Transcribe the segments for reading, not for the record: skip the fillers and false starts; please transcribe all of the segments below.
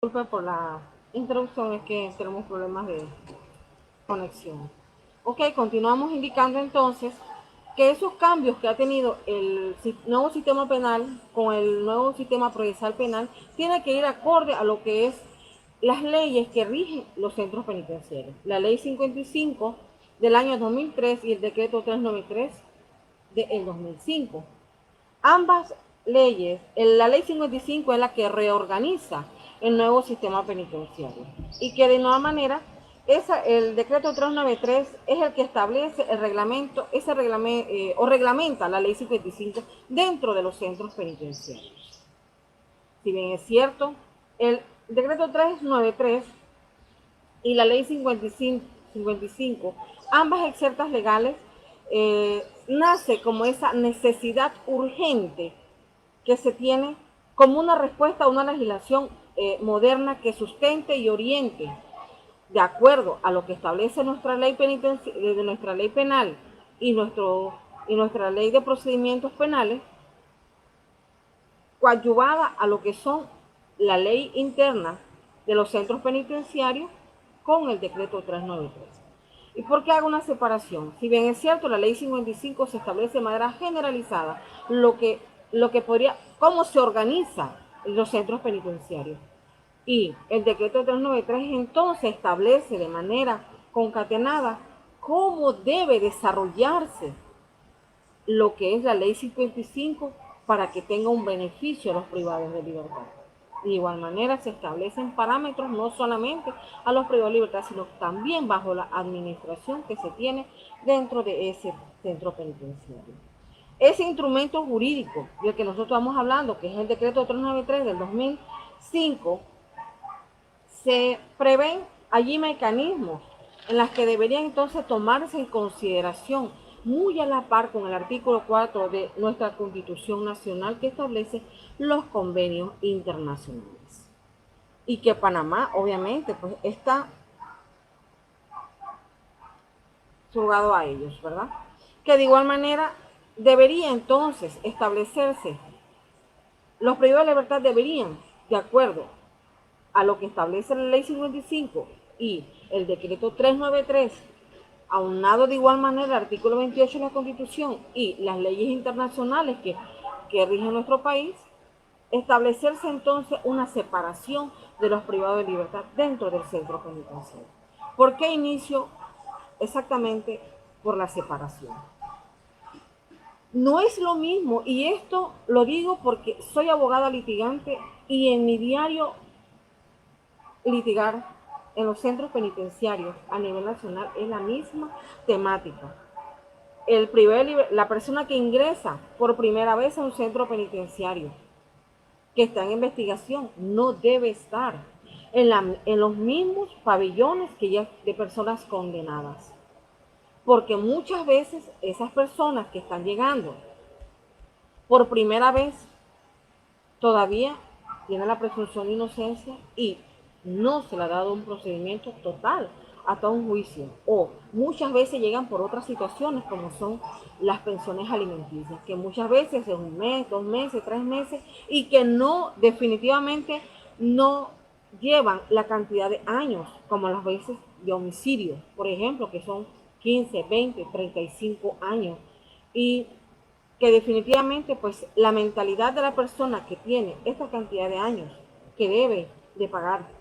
Disculpa por la interrupción, es que tenemos problemas de conexión. Ok, continuamos indicando entonces que esos cambios que ha tenido el nuevo sistema penal con el nuevo sistema procesal penal tiene que ir acorde a lo que es las leyes que rigen los centros penitenciarios. La ley 55 del año 2003 y el decreto 393 del 2005. Ambas leyes, la ley 55 es la que reorganiza el nuevo sistema penitenciario y que de nueva manera el decreto 393 es el que establece el reglamento, o reglamenta la ley 55 dentro de los centros penitenciarios. Si bien es cierto, el decreto 393 y la ley 55, ambas excertas legales, nace como esa necesidad urgente que se tiene como una respuesta a una legislación moderna que sustente y oriente de acuerdo a lo que establece nuestra ley de nuestra ley penal y, y nuestra ley de procedimientos penales, coadyuvada a lo que son la ley interna de los centros penitenciarios con el decreto 393. ¿Y por qué hago una separación? Si bien es cierto, la ley 55 se establece de manera generalizada cómo se organiza los centros penitenciarios. Y el decreto 393 entonces establece de manera concatenada cómo debe desarrollarse lo que es la ley 55 para que tenga un beneficio a los privados de libertad. De igual manera se establecen parámetros no solamente a los privados de libertad, sino también bajo la administración que se tiene dentro de ese centro penitenciario. Ese instrumento jurídico del que nosotros estamos hablando, que es el decreto 393 del 2005, se prevén allí mecanismos en las que deberían entonces tomarse en consideración, muy a la par con el artículo 4 de nuestra Constitución Nacional, que establece los convenios internacionales. Y que Panamá, obviamente, pues está jugado a ellos, ¿verdad? Que de igual manera debería entonces establecerse, los privados de libertad deberían, de acuerdo a lo que establece la ley 55 y el decreto 393, aunado de igual manera el artículo 28 de la Constitución y las leyes internacionales que rigen nuestro país, establecerse entonces una separación de los privados de libertad dentro del centro penitenciario. ¿Por qué inicio exactamente por la separación? No es lo mismo, y esto lo digo porque soy abogada litigante y en mi diario litigar en los centros penitenciarios a nivel nacional es la misma temática. La persona que ingresa por primera vez a un centro penitenciario que está en investigación no debe estar en los mismos pabellones que ya de personas condenadas. Porque muchas veces esas personas que están llegando por primera vez todavía tienen la presunción de inocencia y no se le ha dado un procedimiento total hasta un juicio, o muchas veces llegan por otras situaciones como son las pensiones alimenticias, que muchas veces es un mes, 2 meses, 3 meses, y que no, definitivamente no llevan la cantidad de años como las veces de homicidio, por ejemplo, que son 15, 20, 35 años, y que definitivamente pues la mentalidad de la persona que tiene esta cantidad de años que debe de pagar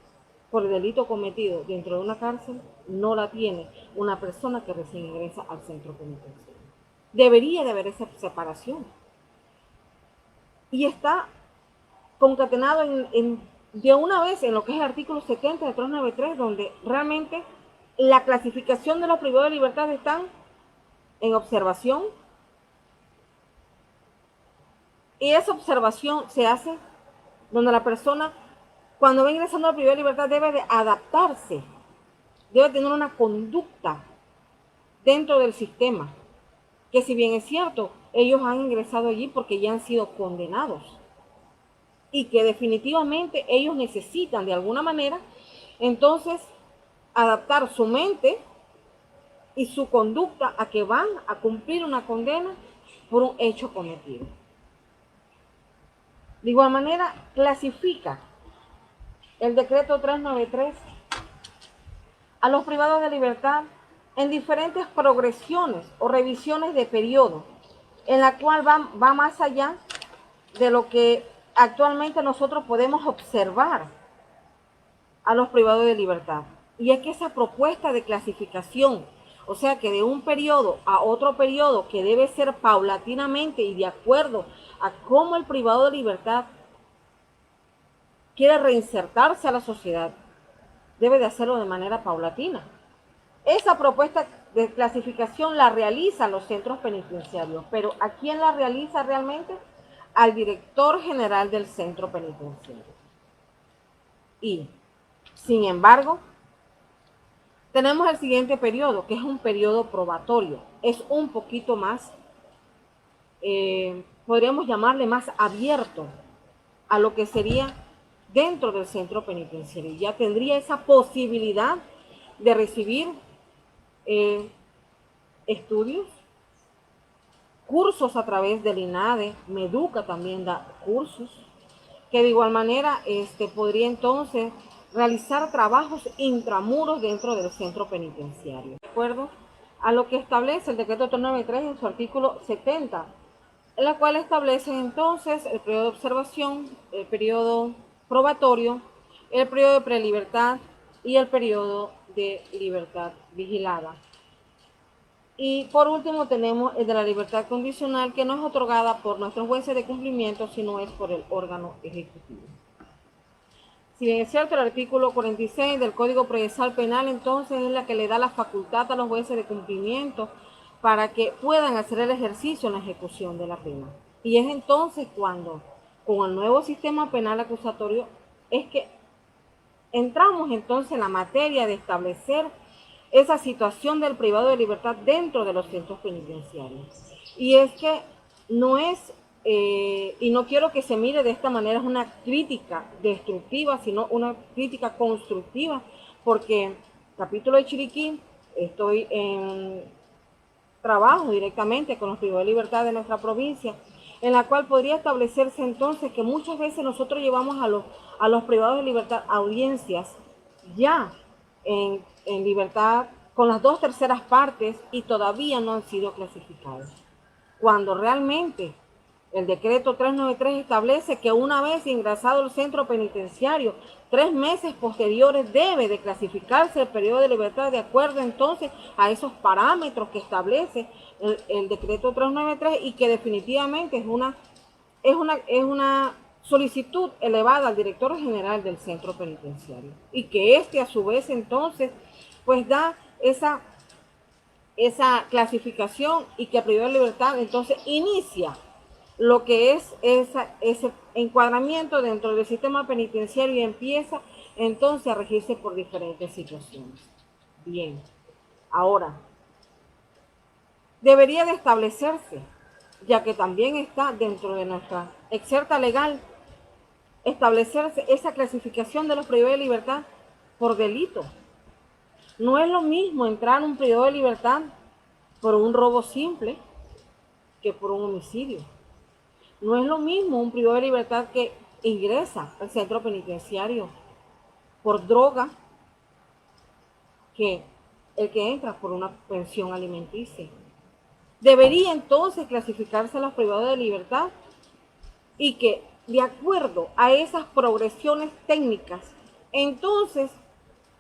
por el delito cometido dentro de una cárcel no la tiene una persona que recién ingresa al centro penitenciario. Debería de haber esa separación y está concatenado de una vez en lo que es el artículo 70 de 393, donde realmente la clasificación de los privados de libertad están en observación. Y esa observación se hace donde la persona, cuando va ingresando a la privada de libertad, debe de adaptarse, debe tener una conducta dentro del sistema, que si bien es cierto, ellos han ingresado allí porque ya han sido condenados y que definitivamente ellos necesitan de alguna manera, entonces, adaptar su mente y su conducta a que van a cumplir una condena por un hecho cometido. De igual manera, clasifica el decreto 393 a los privados de libertad en diferentes progresiones o revisiones de periodo, en la cual va más allá de lo que actualmente nosotros podemos observar a los privados de libertad. Y es que esa propuesta de clasificación, o sea que de un periodo a otro periodo que debe ser paulatinamente y de acuerdo a cómo el privado de libertad quiere reinsertarse a la sociedad, debe de hacerlo de manera paulatina. Esa propuesta de clasificación la realizan los centros penitenciarios, pero ¿a quién la realiza realmente? Al director general del centro penitenciario. Y, sin embargo, tenemos el siguiente periodo, que es un periodo probatorio. Es un poquito más, podríamos llamarle más abierto a lo que sería dentro del centro penitenciario. Ya tendría esa posibilidad de recibir estudios, cursos a través del INADE, Meduca también da cursos, que de igual manera podría entonces realizar trabajos intramuros dentro del centro penitenciario. De acuerdo a lo que establece el decreto 393 en su artículo 70, en la cual establece entonces el periodo de observación, el periodo probatorio, el periodo de prelibertad y el periodo de libertad vigilada. Y por último tenemos el de la libertad condicional, que no es otorgada por nuestros jueces de cumplimiento, sino es por el órgano ejecutivo. Si bien es cierto, el artículo 46 del Código Procesal Penal entonces es la que le da la facultad a los jueces de cumplimiento para que puedan hacer el ejercicio en la ejecución de la pena. Y es entonces cuando, con el nuevo sistema penal acusatorio, es que entramos entonces en la materia de establecer esa situación del privado de libertad dentro de los centros penitenciarios. Y es que no es, y no quiero que se mire de esta manera, es una crítica destructiva, sino una crítica constructiva, porque capítulo de Chiriquí, estoy en trabajo directamente con los privados de libertad de nuestra provincia, en la cual podría establecerse entonces que muchas veces nosotros llevamos a los privados de libertad a audiencias ya en libertad con las 2/3 partes y todavía no han sido clasificados. Cuando realmente el decreto 393 establece que una vez ingresado al centro penitenciario, 3 meses posteriores debe de clasificarse el periodo de libertad de acuerdo entonces a esos parámetros que establece el decreto 393 y que definitivamente es una solicitud elevada al director general del centro penitenciario y que a su vez entonces pues da esa clasificación y que a privado de libertad entonces inicia lo que es ese encuadramiento dentro del sistema penitenciario y empieza entonces a regirse por diferentes situaciones. Bien, ahora, debería de establecerse, ya que también está dentro de nuestra exerta legal, establecerse esa clasificación de los privados de libertad por delito. No es lo mismo entrar a un privado de libertad por un robo simple que por un homicidio. No es lo mismo un privado de libertad que ingresa al centro penitenciario por droga que el que entra por una pensión alimenticia. Debería entonces clasificarse a los privados de libertad y que de acuerdo a esas progresiones técnicas, entonces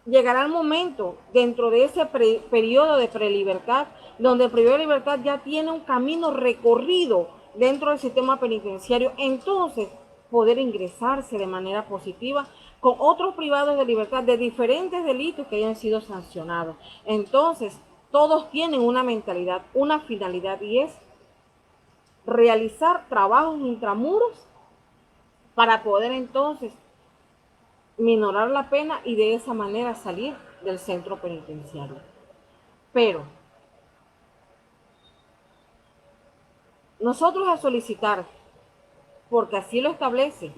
llegará el momento dentro de ese periodo de prelibertad, donde el privado de libertad ya tiene un camino recorrido dentro del sistema penitenciario, entonces poder ingresarse de manera positiva con otros privados de libertad de diferentes delitos que hayan sido sancionados. Entonces, todos tienen una mentalidad, una finalidad, y es realizar trabajos intramuros para poder entonces minorar la pena y de esa manera salir del centro penitenciario. Pero nosotros al solicitar, porque así lo establece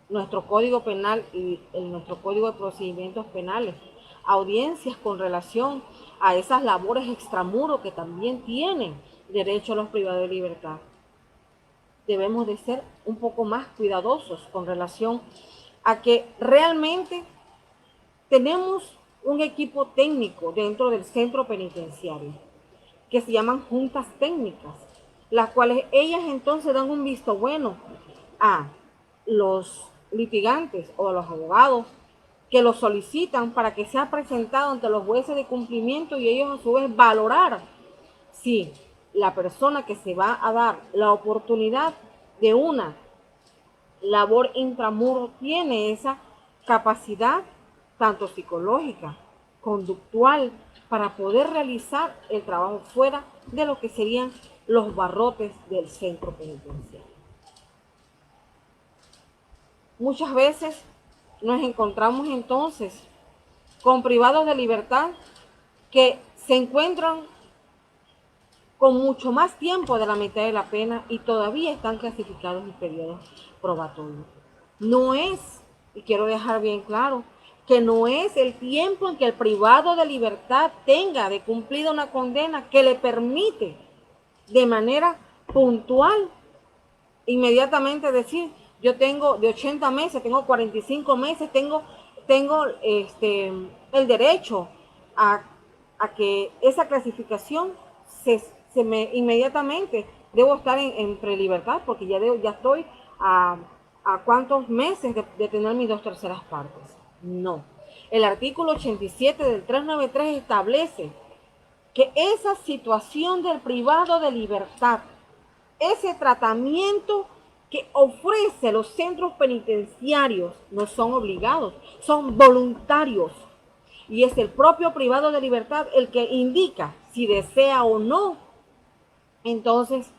nuestro Código Penal y nuestro Código de Procedimientos Penales, audiencias con relación a esas labores extramuros que también tienen derecho a los privados de libertad, debemos de ser un poco más cuidadosos con relación a que realmente tenemos un equipo técnico dentro del centro penitenciario que se llaman juntas técnicas, las cuales ellas entonces dan un visto bueno a los litigantes o a los abogados que lo solicitan para que sea presentado ante los jueces de cumplimiento y ellos a su vez valorar si la persona que se va a dar la oportunidad de una labor intramuro tiene esa capacidad tanto psicológica, conductual, para poder realizar el trabajo fuera de lo que serían los barrotes del centro penitenciario. Muchas veces nos encontramos entonces con privados de libertad que se encuentran con mucho más tiempo de la mitad de la pena y todavía están clasificados en periodos probatorios. No es, y quiero dejar bien claro, que no es el tiempo en que el privado de libertad tenga de cumplida una condena que le permite de manera puntual inmediatamente decir, yo tengo de 80 meses, tengo 45 meses, tengo el derecho a, que esa clasificación se me inmediatamente debo estar en prelibertad porque ya estoy a cuántos meses de tener mis 2/3 partes. No. El artículo 87 del 393 establece que esa situación del privado de libertad, ese tratamiento que ofrece los centros penitenciarios, no son obligados, son voluntarios. Y es el propio privado de libertad el que indica si desea o no, entonces,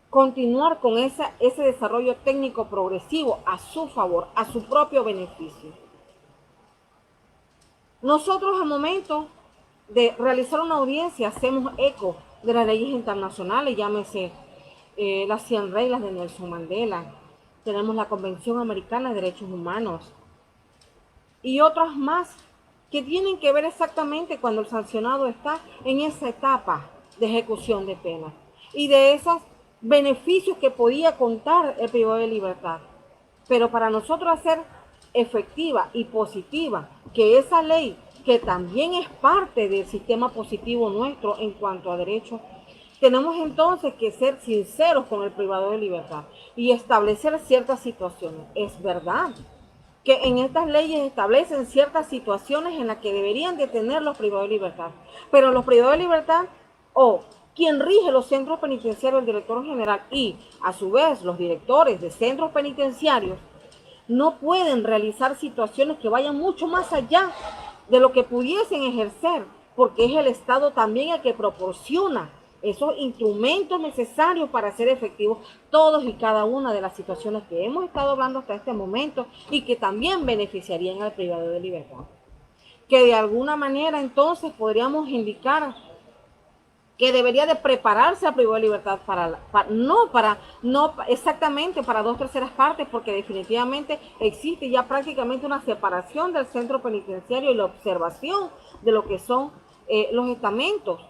continuar con ese desarrollo técnico progresivo a su favor, a su propio beneficio. Nosotros al momento de realizar una audiencia hacemos eco de las leyes internacionales, llámese las 100 reglas de Nelson Mandela, tenemos la Convención Americana de Derechos Humanos y otras más que tienen que ver exactamente cuando el sancionado está en esa etapa de ejecución de pena y de esos beneficios que podía contar el privado de libertad. Pero para nosotros hacer efectiva y positiva que esa ley, que también es parte del sistema positivo nuestro en cuanto a derechos, tenemos entonces que ser sinceros con el privado de libertad y establecer ciertas situaciones. Es verdad que en estas leyes establecen ciertas situaciones en las que deberían de tener los privados de libertad, pero los privados de libertad o quien rige los centros penitenciarios, el director general y a su vez los directores de centros penitenciarios, no pueden realizar situaciones que vayan mucho más allá de lo que pudiesen ejercer, porque es el Estado también el que proporciona esos instrumentos necesarios para hacer efectivos todos y cada una de las situaciones que hemos estado hablando hasta este momento y que también beneficiarían al privado de libertad. Que de alguna manera entonces podríamos indicar que debería de prepararse al privado de libertad no exactamente para 2/3 partes, porque definitivamente existe ya prácticamente una separación del centro penitenciario y la observación de lo que son los estamentos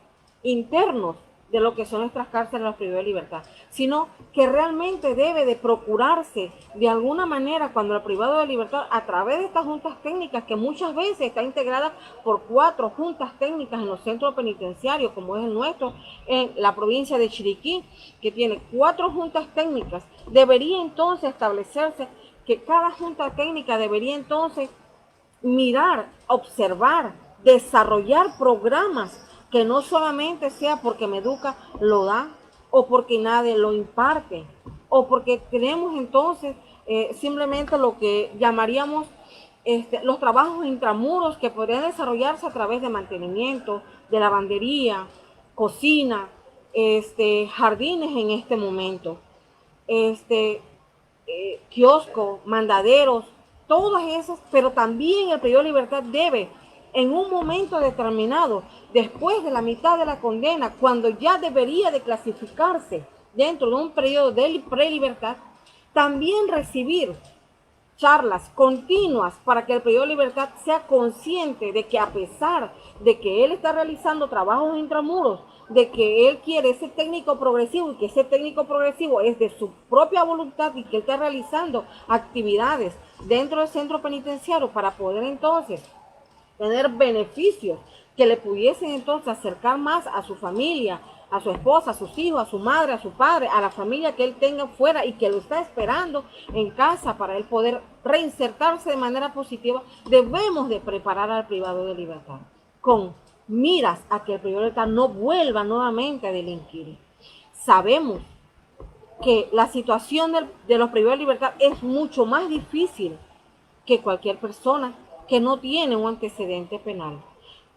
internos de lo que son nuestras cárceles, los privados de libertad, sino que realmente debe de procurarse de alguna manera cuando el privado de libertad, a través de estas juntas técnicas, que muchas veces está integrada por 4 juntas técnicas en los centros penitenciarios, como es el nuestro, en la provincia de Chiriquí, que tiene 4 juntas técnicas, debería entonces establecerse que cada junta técnica debería entonces mirar, observar, desarrollar programas que no solamente sea porque Meduca lo da o porque nadie lo imparte o porque tenemos entonces simplemente lo que llamaríamos los trabajos intramuros que podrían desarrollarse a través de mantenimiento, de lavandería, cocina, jardines en este momento, kioscos, mandaderos, todas esas, pero también el privado de libertad debe en un momento determinado, después de la mitad de la condena, cuando ya debería de clasificarse dentro de un periodo de prelibertad, también recibir charlas continuas para que el privado de libertad sea consciente de que a pesar de que él está realizando trabajos intramuros, de que él quiere ese técnico progresivo y que ese técnico progresivo es de su propia voluntad y que él está realizando actividades dentro del centro penitenciario para poder entonces tener beneficios que le pudiesen entonces acercar más a su familia, a su esposa, a sus hijos, a su madre, a su padre, a la familia que él tenga fuera y que lo está esperando en casa para él poder reinsertarse de manera positiva. Debemos de preparar al privado de libertad con miras a que el privado de libertad no vuelva nuevamente a delinquir. Sabemos que la situación de los privados de libertad es mucho más difícil que cualquier persona que no tiene un antecedente penal.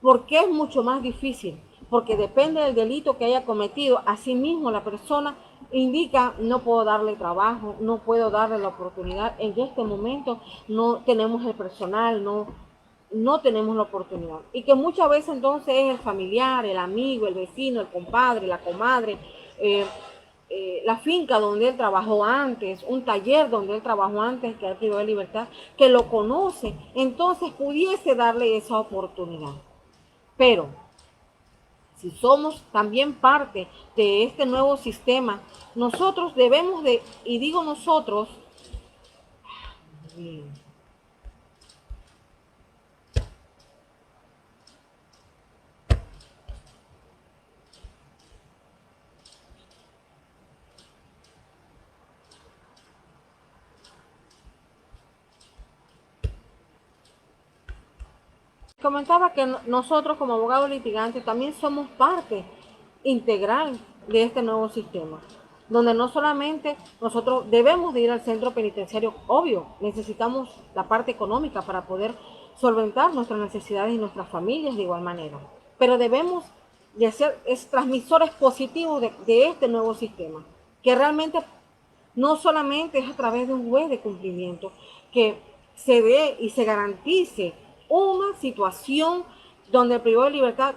¿Por qué es mucho más difícil? Porque depende del delito que haya cometido. Asimismo, la persona indica, no puedo darle trabajo, no puedo darle la oportunidad. En este momento no tenemos el personal, no tenemos la oportunidad. Y que muchas veces entonces es el familiar, el amigo, el vecino, el compadre, la comadre, la finca donde él trabajó antes, un taller donde él trabajó antes, que él privó de libertad, que lo conoce, entonces pudiese darle esa oportunidad. Pero si somos también parte de este nuevo sistema, nosotros debemos de, y digo nosotros, comentaba que nosotros como abogados litigantes también somos parte integral de este nuevo sistema, donde no solamente nosotros debemos de ir al centro penitenciario, obvio, necesitamos la parte económica para poder solventar nuestras necesidades y nuestras familias de igual manera, pero debemos de ser transmisores positivos de este nuevo sistema, que realmente no solamente es a través de un juez de cumplimiento, que se dé y se garantice una situación donde el privado de libertad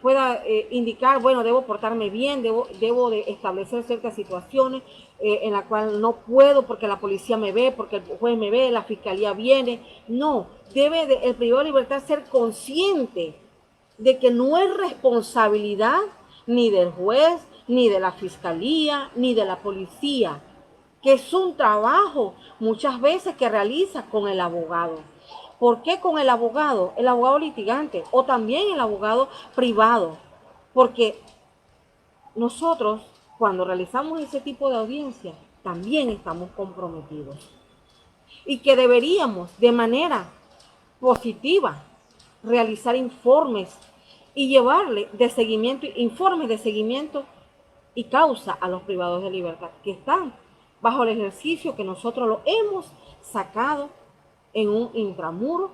pueda indicar, bueno, debo portarme bien, debo de establecer ciertas situaciones en las cuales no puedo porque la policía me ve, porque el juez me ve, la fiscalía viene. No, el privado de libertad ser consciente de que no es responsabilidad ni del juez, ni de la fiscalía, ni de la policía, que es un trabajo muchas veces que realiza con el abogado. ¿Por qué con el abogado? El abogado litigante o también el abogado privado. Porque nosotros, cuando realizamos ese tipo de audiencia, también estamos comprometidos. Y que deberíamos, de manera positiva, realizar informes y llevarle de seguimiento, informes de seguimiento y causa a los privados de libertad que están bajo el ejercicio que nosotros lo hemos sacado en un intramuro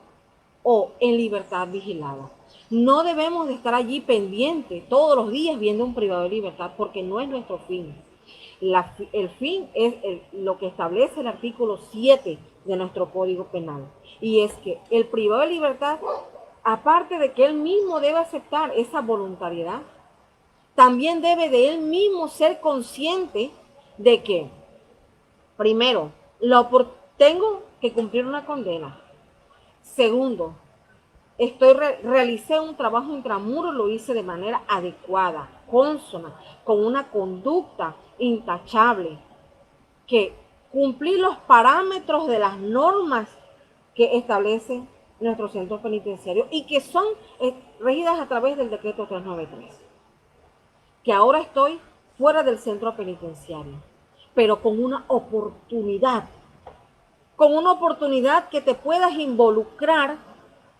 o en libertad vigilada. No debemos de estar allí pendientes todos los días viendo un privado de libertad porque no es nuestro fin. El fin es lo que establece el artículo 7 de nuestro Código Penal. Y es que el privado de libertad, aparte de que él mismo debe aceptar esa voluntariedad, también debe de él mismo ser consciente de que, primero, tengo que cumplir una condena. Segundo, realicé un trabajo intramuro, lo hice de manera adecuada, consona, con una conducta intachable, que cumplí los parámetros de las normas que establece nuestro centro penitenciario y que son regidas a través del decreto 393. Que ahora estoy fuera del centro penitenciario, pero con una oportunidad que te puedas involucrar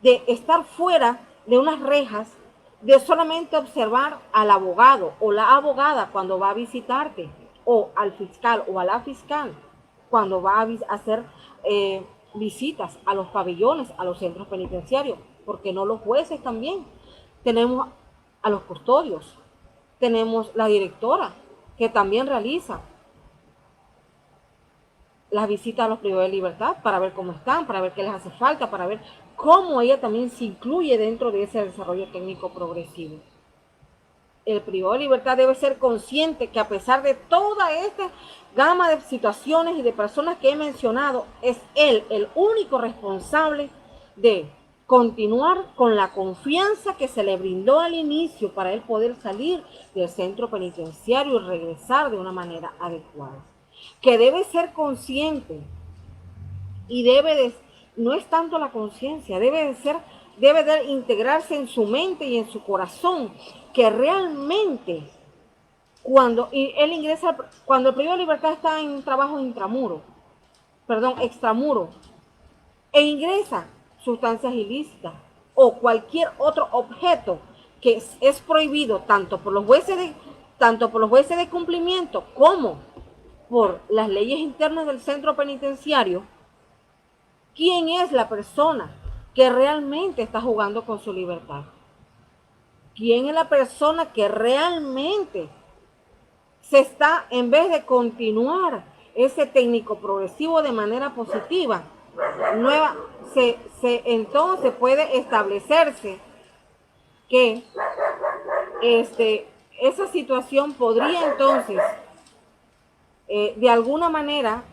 de estar fuera de unas rejas, de solamente observar al abogado o la abogada cuando va a visitarte, o al fiscal o a la fiscal cuando va a hacer visitas a los pabellones, a los centros penitenciarios, porque no los jueces también. Tenemos a los custodios, tenemos la directora que también realiza las visitas a los privados de libertad para ver cómo están, para ver qué les hace falta, para ver cómo ella también se incluye dentro de ese desarrollo técnico progresivo. el privado de libertad debe ser consciente que a pesar de toda esta gama de situaciones y de personas que he mencionado, es él el único responsable de continuar con la confianza que se le brindó al inicio para él poder salir del centro penitenciario y regresar de una manera adecuada. Que debe ser consciente y no es tanto la conciencia, debe de integrarse en su mente y en su corazón, que realmente cuando él ingresa, cuando el privado de libertad está en un trabajo extramuro, e ingresa sustancias ilícitas o cualquier otro objeto que es prohibido tanto por los jueces de cumplimiento como por las leyes internas del centro penitenciario, ¿quién es la persona que realmente está jugando con su libertad? ¿Quién es la persona que realmente en vez de continuar ese técnico progresivo de manera positiva, entonces puede establecerse que esa situación podría entonces de alguna manera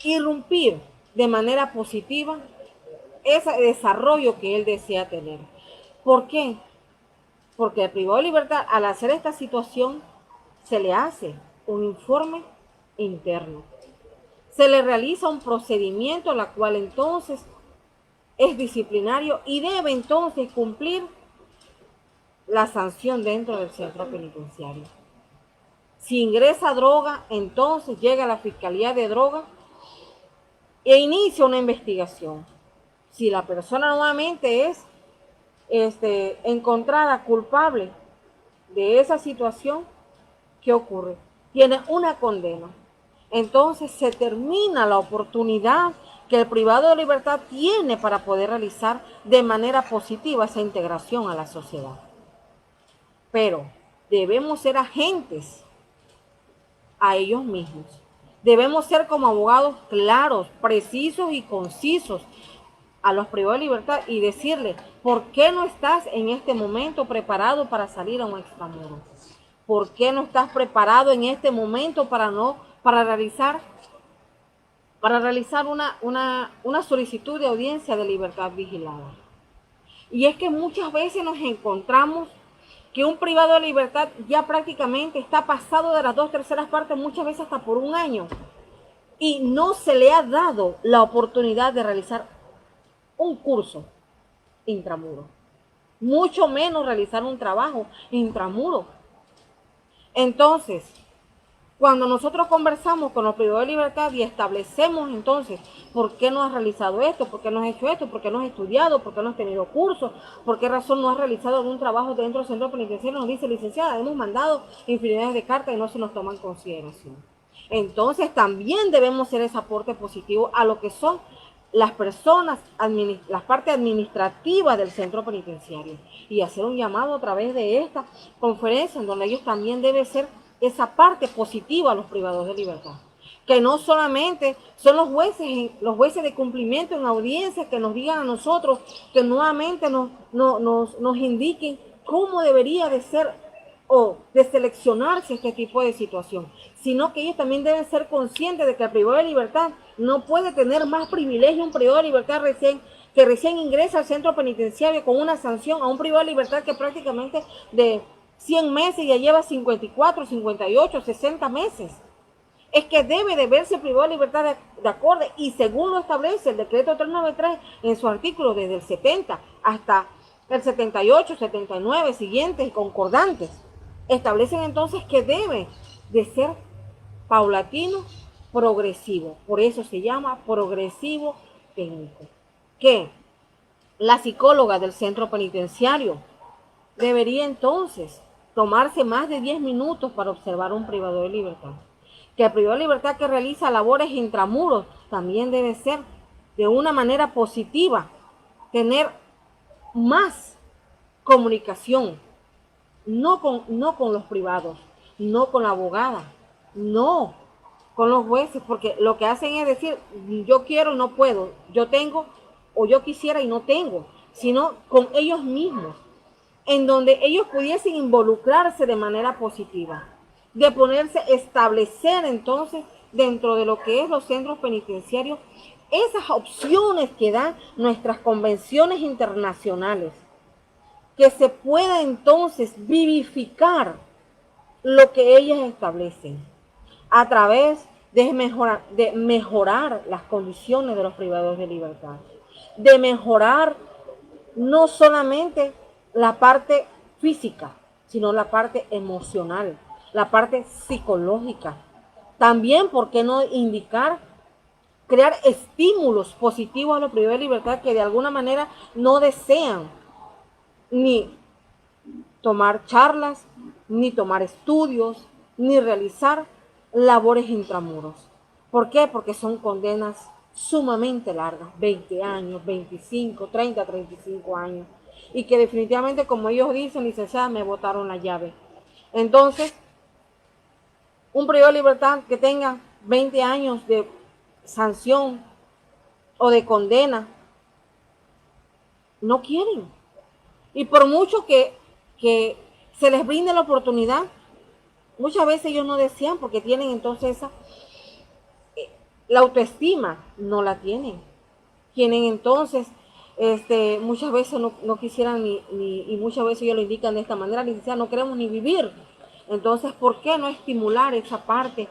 irrumpir de manera positiva ese desarrollo que él desea tener. ¿Por qué? Porque el privado de libertad, al hacer esta situación, se le hace un informe interno. Se le realiza un procedimiento, la cual entonces es disciplinario y debe entonces cumplir la sanción dentro del centro penitenciario. Si ingresa droga, entonces llega a la Fiscalía de Drogas e inicia una investigación. Si la persona nuevamente es encontrada culpable de esa situación, ¿qué ocurre? Tiene una condena. Entonces se termina la oportunidad que el privado de libertad tiene para poder realizar de manera positiva esa integración a la sociedad. Pero debemos ser agentes a ellos mismos. Debemos ser como abogados claros, precisos y concisos a los privados de libertad y decirle, ¿por qué no estás en este momento preparado para salir a un extramuro? ¿Por qué no estás preparado en este momento para realizar una solicitud de audiencia de libertad vigilada? Y es que muchas veces nos encontramos que un privado de libertad ya prácticamente está pasado de las 2/3 partes, muchas veces hasta por un año, y no se le ha dado la oportunidad de realizar un curso intramuro, mucho menos realizar un trabajo intramuro. Entonces, cuando nosotros conversamos con los privados de libertad y establecemos entonces por qué no has realizado esto, por qué no has hecho esto, por qué no has estudiado, por qué no has tenido cursos, por qué razón no has realizado algún trabajo dentro del centro penitenciario, nos dice, licenciada, hemos mandado infinidad de cartas y no se nos toma en consideración. Entonces también debemos hacer ese aporte positivo a lo que son las personas, las partes administrativas del centro penitenciario y hacer un llamado a través de esta conferencia en donde ellos también deben ser esa parte positiva a los privados de libertad. Que no solamente son los jueces de cumplimiento en audiencias que nos digan a nosotros, que nuevamente nos indiquen cómo debería de ser o de seleccionarse este tipo de situación, sino que ellos también deben ser conscientes de que el privado de libertad no puede tener más privilegio un privado de libertad que recién ingresa al centro penitenciario con una sanción a un privado de libertad que prácticamente de 100 meses ya lleva 54, 58, 60 meses. Es que debe de verse privado de libertad de acorde y según lo establece el decreto 393 en su artículo desde el 70 hasta el 78, 79 siguientes y concordantes, establecen entonces que debe de ser paulatino, progresivo. Por eso se llama progresivo técnico. Que la psicóloga del centro penitenciario debería entonces tomarse más de 10 minutos para observar a un privado de libertad. Que el privado de libertad que realiza labores intramuros también debe ser de una manera positiva, tener más comunicación, no con los privados, no con la abogada, no con los jueces, porque lo que hacen es decir, yo quiero, no puedo, yo tengo, o yo quisiera y no tengo, sino con ellos mismos. en donde ellos pudiesen involucrarse de manera positiva, de ponerse, establecer entonces dentro de lo que es los centros penitenciarios esas opciones que dan nuestras convenciones internacionales, que se pueda entonces vivificar lo que ellas establecen a través de mejorar las condiciones de los privados de libertad, de mejorar no solamente la parte física, sino la parte emocional, la parte psicológica. También, ¿por qué no indicar, crear estímulos positivos a los privados de libertad que de alguna manera no desean ni tomar charlas, ni tomar estudios, ni realizar labores intramuros? ¿Por qué? Porque son condenas sumamente largas, 20 años, 25, 30, 35 años, y que definitivamente, como ellos dicen, licenciada, me botaron la llave. Entonces, un privado de libertad que tenga 20 años de sanción o de condena, no quieren. Y por mucho que se les brinde la oportunidad, muchas veces ellos no desean porque tienen entonces la autoestima no la tienen. Tienen entonces, muchas veces no quisieran y muchas veces ellos lo indican de esta manera, licenciada, no queremos ni vivir. Entonces, ¿por qué no estimular esa parte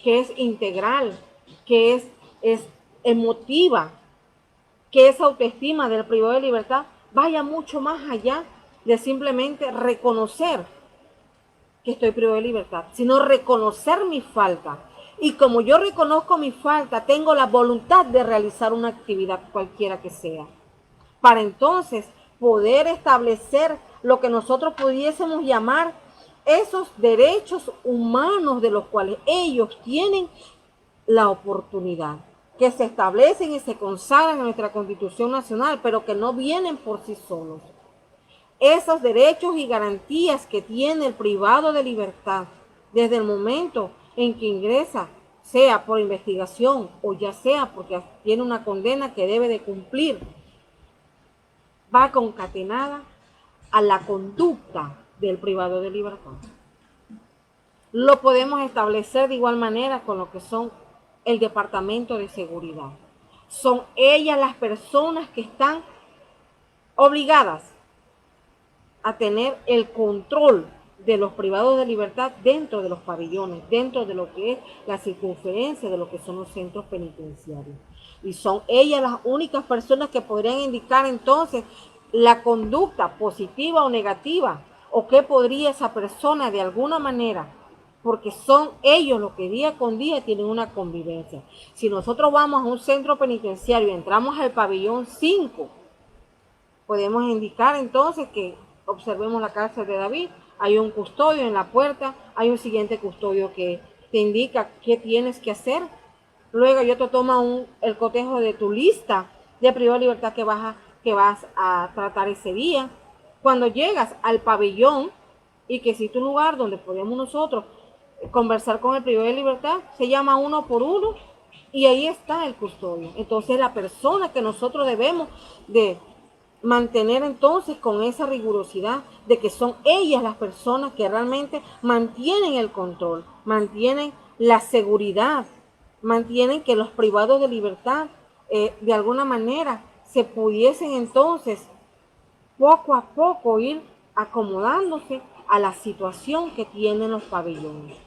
que es integral, que es emotiva, que esa autoestima del privado de libertad vaya mucho más allá de simplemente reconocer que estoy privado de libertad, sino reconocer mi falta? Y como yo reconozco mi falta, tengo la voluntad de realizar una actividad cualquiera que sea, para entonces poder establecer lo que nosotros pudiésemos llamar esos derechos humanos de los cuales ellos tienen la oportunidad, que se establecen y se consagran en nuestra Constitución Nacional, pero que no vienen por sí solos. Esos derechos y garantías que tiene el privado de libertad desde el momento en que ingresa, sea por investigación o ya sea porque tiene una condena que debe de cumplir, va concatenada a la conducta del privado de libertad. Lo podemos establecer de igual manera con lo que son el Departamento de Seguridad. Son ellas las personas que están obligadas a tener el control de los privados de libertad dentro de los pabellones, dentro de lo que es la circunferencia de lo que son los centros penitenciarios. Y son ellas las únicas personas que podrían indicar entonces la conducta positiva o negativa, o qué podría esa persona de alguna manera, porque son ellos los que día con día tienen una convivencia. Si nosotros vamos a un centro penitenciario y entramos al pabellón 5, podemos indicar entonces que observemos la cárcel de David, hay un custodio en la puerta, hay un siguiente custodio que te indica qué tienes que hacer. Luego yo te toma el cotejo de tu lista de privado de libertad que vas a tratar ese día. Cuando llegas al pabellón y que existe un lugar donde podemos nosotros conversar con el privado de libertad, se llama uno por uno y ahí está el custodio. Entonces la persona que nosotros debemos de mantener entonces con esa rigurosidad de que son ellas las personas que realmente mantienen el control, mantienen la seguridad, mantienen que los privados de libertad de alguna manera se pudiesen entonces poco a poco ir acomodándose a la situación que tienen los pabellones.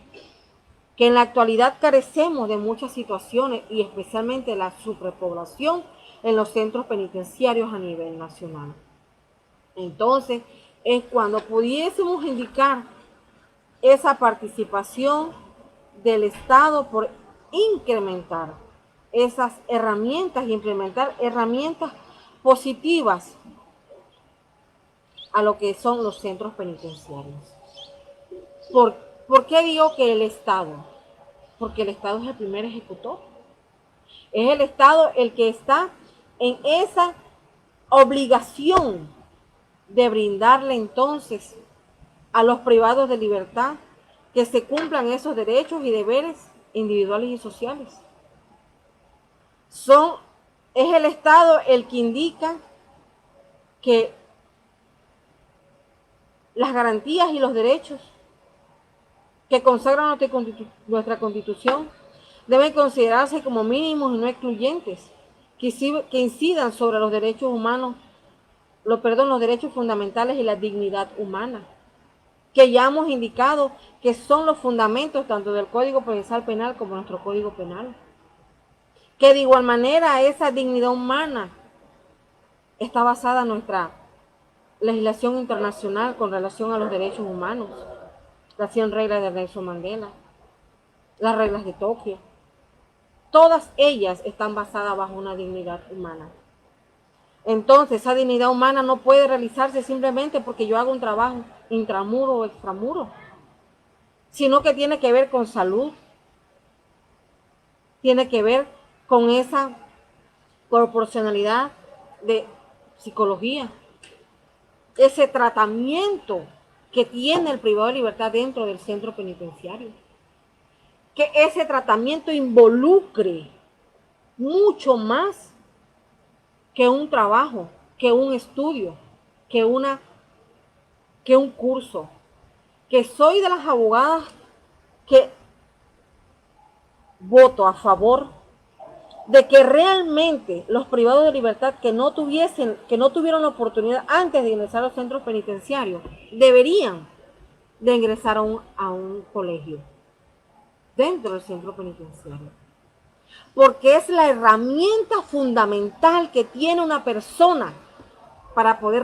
Que en la actualidad carecemos de muchas situaciones y especialmente la superpoblación en los centros penitenciarios a nivel nacional. Entonces, es cuando pudiésemos indicar esa participación del Estado por incrementar esas herramientas y implementar herramientas positivas a lo que son los centros penitenciarios. ¿Por qué digo que el Estado? Porque el Estado es el primer ejecutor. Es el Estado el que está en esa obligación de brindarle entonces a los privados de libertad que se cumplan esos derechos y deberes individuales y sociales. Es el Estado el que indica que las garantías y los derechos que consagra nuestra Constitución deben considerarse como mínimos y no excluyentes, que incidan sobre los derechos humanos, los derechos fundamentales y la dignidad humana, que ya hemos indicado que son los fundamentos tanto del Código Procesal Penal como nuestro Código Penal. Que de igual manera esa dignidad humana está basada en nuestra legislación internacional con relación a los derechos humanos, las 100 reglas de Nelson Mandela, las reglas de Tokio. Todas ellas están basadas bajo una dignidad humana. Entonces, esa dignidad humana no puede realizarse simplemente porque yo hago un trabajo intramuro o extramuro, sino que tiene que ver con salud, tiene que ver con esa proporcionalidad de psicología, ese tratamiento que tiene el privado de libertad dentro del centro penitenciario. Que ese tratamiento involucre mucho más que un trabajo, que un estudio, que un curso. Que soy de las abogadas que voto a favor de que realmente los privados de libertad que no tuvieron la oportunidad antes de ingresar a los centros penitenciarios, deberían de ingresar a un colegio dentro del centro penitenciario. Porque es la herramienta fundamental que tiene una persona para poder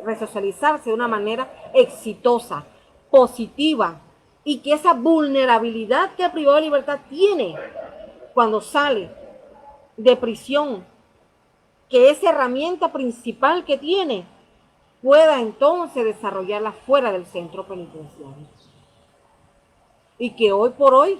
resocializarse de una manera exitosa, positiva, y que esa vulnerabilidad que el privado de libertad tiene cuando sale de prisión, que esa herramienta principal que tiene, pueda entonces desarrollarla fuera del centro penitenciario. Y que hoy por hoy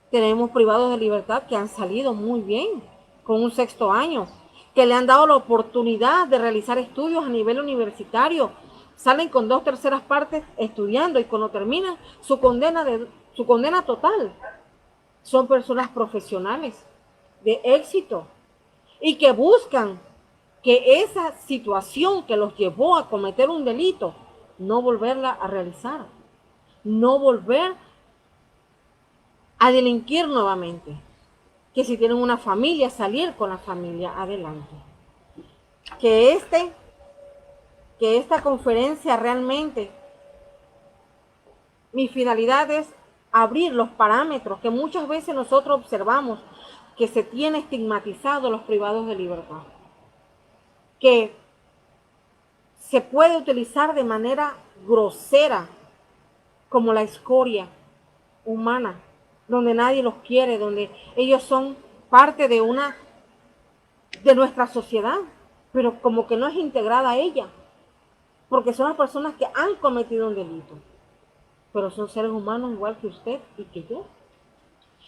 tenemos privados de libertad que han salido muy bien, con un 6º año, que le han dado la oportunidad de realizar estudios a nivel universitario, salen con 2/3 partes estudiando y cuando terminan su condena total, son personas profesionales de éxito y que buscan que esa situación que los llevó a cometer un delito, no volverla a realizar, no volver a delinquir nuevamente, que si tienen una familia, salir con la familia adelante. Que esta conferencia realmente, mi finalidad es abrir los parámetros que muchas veces nosotros observamos que se tiene estigmatizado los privados de libertad, que se puede utilizar de manera grosera como la escoria humana, donde nadie los quiere, donde ellos son parte de nuestra sociedad, pero como que no es integrada a ella, porque son las personas que han cometido un delito, pero son seres humanos igual que usted y que yo,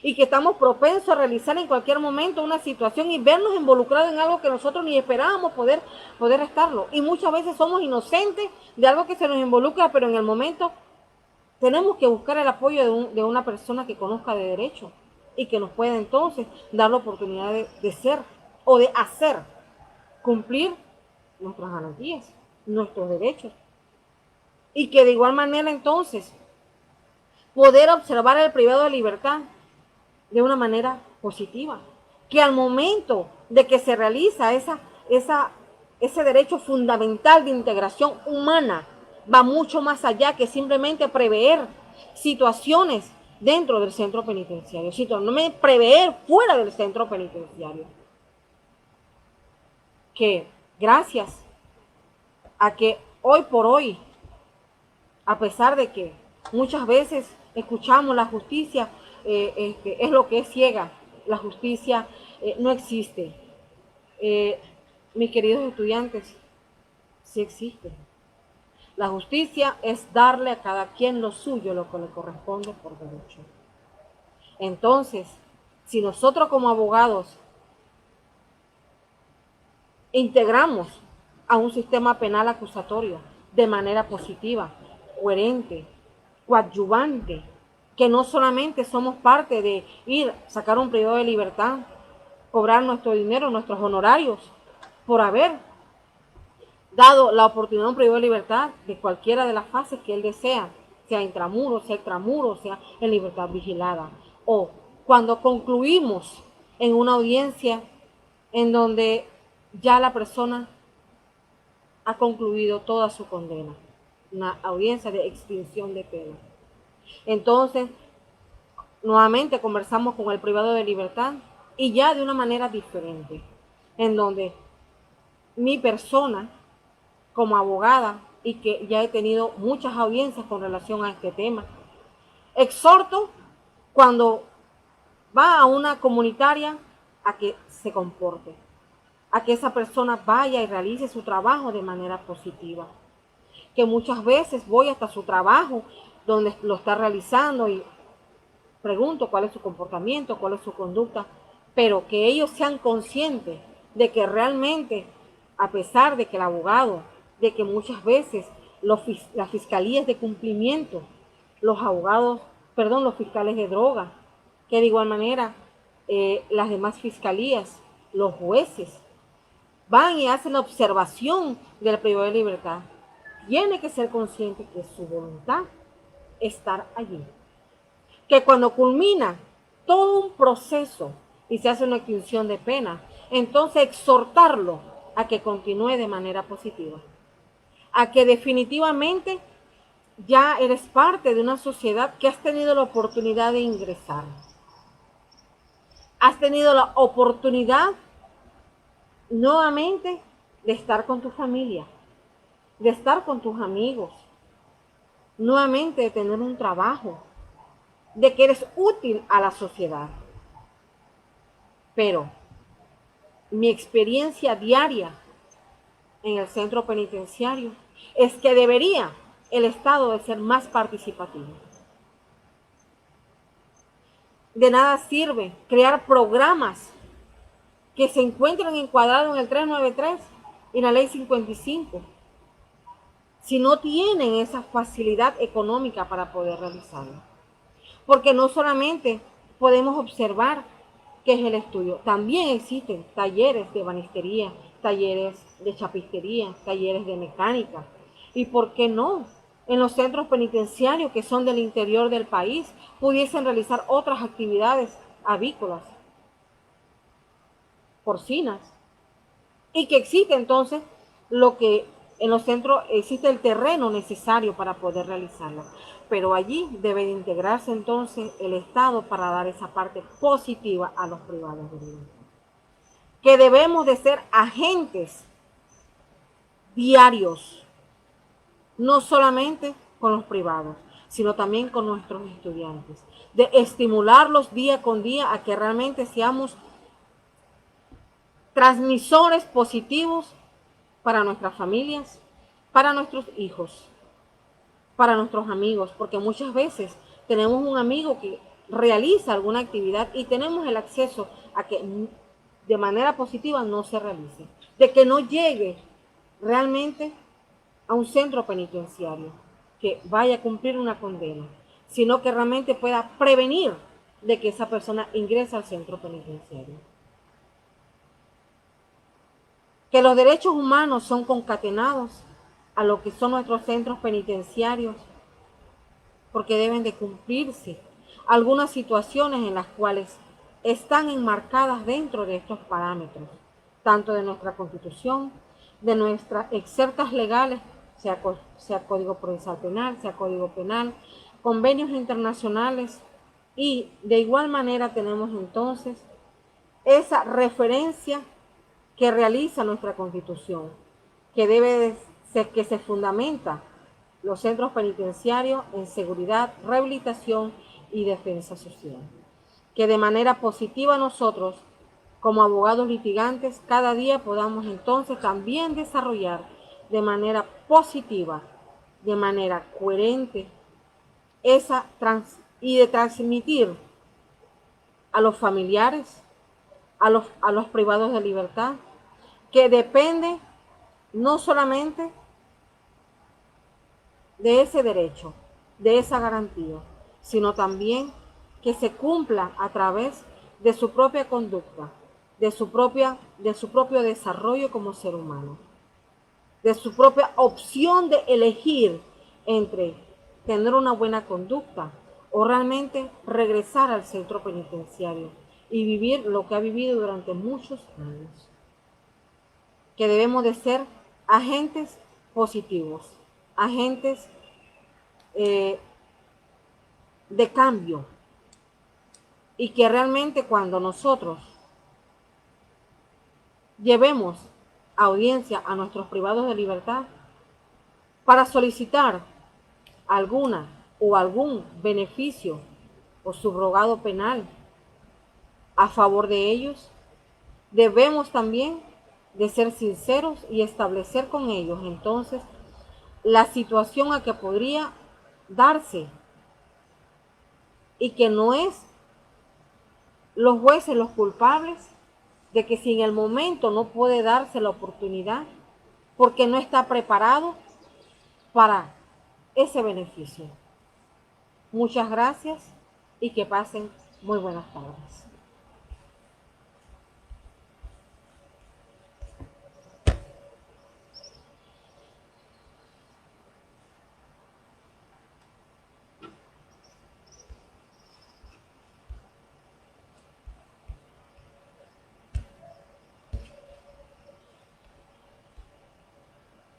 y que estamos propensos a realizar en cualquier momento una situación y vernos involucrados en algo que nosotros ni esperábamos poder estarlo, y muchas veces somos inocentes de algo que se nos involucra, pero en el momento tenemos que buscar el apoyo de una persona que conozca de derecho y que nos pueda entonces dar la oportunidad de ser o de hacer cumplir nuestras garantías, nuestros derechos. Y que de igual manera entonces poder observar el privado de libertad de una manera positiva. Que al momento de que se realiza ese derecho fundamental de integración humana, va mucho más allá que simplemente prever situaciones dentro del centro penitenciario, no prever fuera del centro penitenciario. Que gracias a que hoy por hoy, a pesar de que muchas veces escuchamos la justicia es lo que es ciega, la justicia no existe. Mis queridos estudiantes, sí existe. La justicia es darle a cada quien lo suyo, lo que le corresponde por derecho. Entonces, si nosotros como abogados integramos a un sistema penal acusatorio de manera positiva, coherente, coadyuvante, que no solamente somos parte de ir, sacar un privado de libertad, cobrar nuestro dinero, nuestros honorarios, por haber dado la oportunidad de un privado de libertad de cualquiera de las fases que él desea, sea intramuros, sea extramuros, sea en libertad vigilada. O cuando concluimos en una audiencia en donde ya la persona ha concluido toda su condena, una audiencia de extinción de pena. Entonces, nuevamente conversamos con el privado de libertad y ya de una manera diferente, en donde mi persona como abogada y que ya he tenido muchas audiencias con relación a este tema, exhorto cuando va a una comunitaria a que se comporte, a que esa persona vaya y realice su trabajo de manera positiva. Que muchas veces voy hasta su trabajo donde lo está realizando y pregunto cuál es su comportamiento, cuál es su conducta, pero que ellos sean conscientes de que realmente, a pesar de que el abogado, de que muchas veces las fiscalías de cumplimiento, los abogados, perdón, los fiscales de droga, que de igual manera las demás fiscalías, los jueces, van y hacen la observación del privado de libertad, tiene que ser consciente que su voluntad es estar allí. Que cuando culmina todo un proceso y se hace una extinción de pena, entonces exhortarlo a que continúe de manera positiva, a que definitivamente ya eres parte de una sociedad que has tenido la oportunidad de ingresar, has tenido la oportunidad nuevamente de estar con tu familia, de estar con tus amigos, nuevamente de tener un trabajo, de que eres útil a la sociedad. Pero mi experiencia diaria en el centro penitenciario es que debería el Estado de ser más participativo. De nada sirve crear programas que se encuentran encuadrados en el 393 y en la ley 55 si no tienen esa facilidad económica para poder realizarlo. Porque no solamente podemos observar qué es el estudio, también existen talleres de ebanistería, talleres de chapistería, talleres de mecánica. ¿Y por qué no? En los centros penitenciarios que son del interior del país pudiesen realizar otras actividades avícolas, porcinas, y que existe entonces lo que en los centros existe el terreno necesario para poder realizarlo. Pero allí debe de integrarse entonces el Estado para dar esa parte positiva a los privados de libertad. Que debemos de ser agentes diarios, no solamente con los privados, sino también con nuestros estudiantes. De estimularlos día con día a que realmente seamos transmisores positivos para nuestras familias, para nuestros hijos, para nuestros amigos, porque muchas veces tenemos un amigo que realiza alguna actividad y tenemos el acceso a que de manera positiva no se realice, de que no llegue realmente a un centro penitenciario, que vaya a cumplir una condena, sino que realmente pueda prevenir de que esa persona ingrese al centro penitenciario. Que los derechos humanos son concatenados a lo que son nuestros centros penitenciarios, porque deben de cumplirse algunas situaciones en las cuales están enmarcadas dentro de estos parámetros, tanto de nuestra Constitución, de nuestras excertas legales, sea Código Procesal Penal, sea Código Penal, convenios internacionales, y de igual manera tenemos entonces esa referencia que realiza nuestra Constitución, que debe ser, que se fundamenta los centros penitenciarios en seguridad, rehabilitación y defensa social. Que de manera positiva nosotros, como abogados litigantes, cada día podamos entonces también desarrollar de manera positiva, de manera coherente, y de transmitir a los familiares, a los privados de libertad, que depende no solamente de ese derecho, de esa garantía, sino también que se cumpla a través de su propia conducta, de su propio desarrollo como ser humano. de su propia opción de elegir entre tener una buena conducta o realmente regresar al centro penitenciario y vivir lo que ha vivido durante muchos años. Que debemos de ser agentes positivos, agentes eh, de cambio, y que realmente cuando nosotros llevemos audiencia a nuestros privados de libertad para solicitar alguna o algún beneficio o subrogado penal a favor de ellos, debemos también de ser sinceros y establecer con ellos entonces la situación a que podría darse, y que no es los jueces los culpables de que si en el momento no puede darse la oportunidad porque no está preparado para ese beneficio. Muchas gracias y que pasen muy buenas tardes.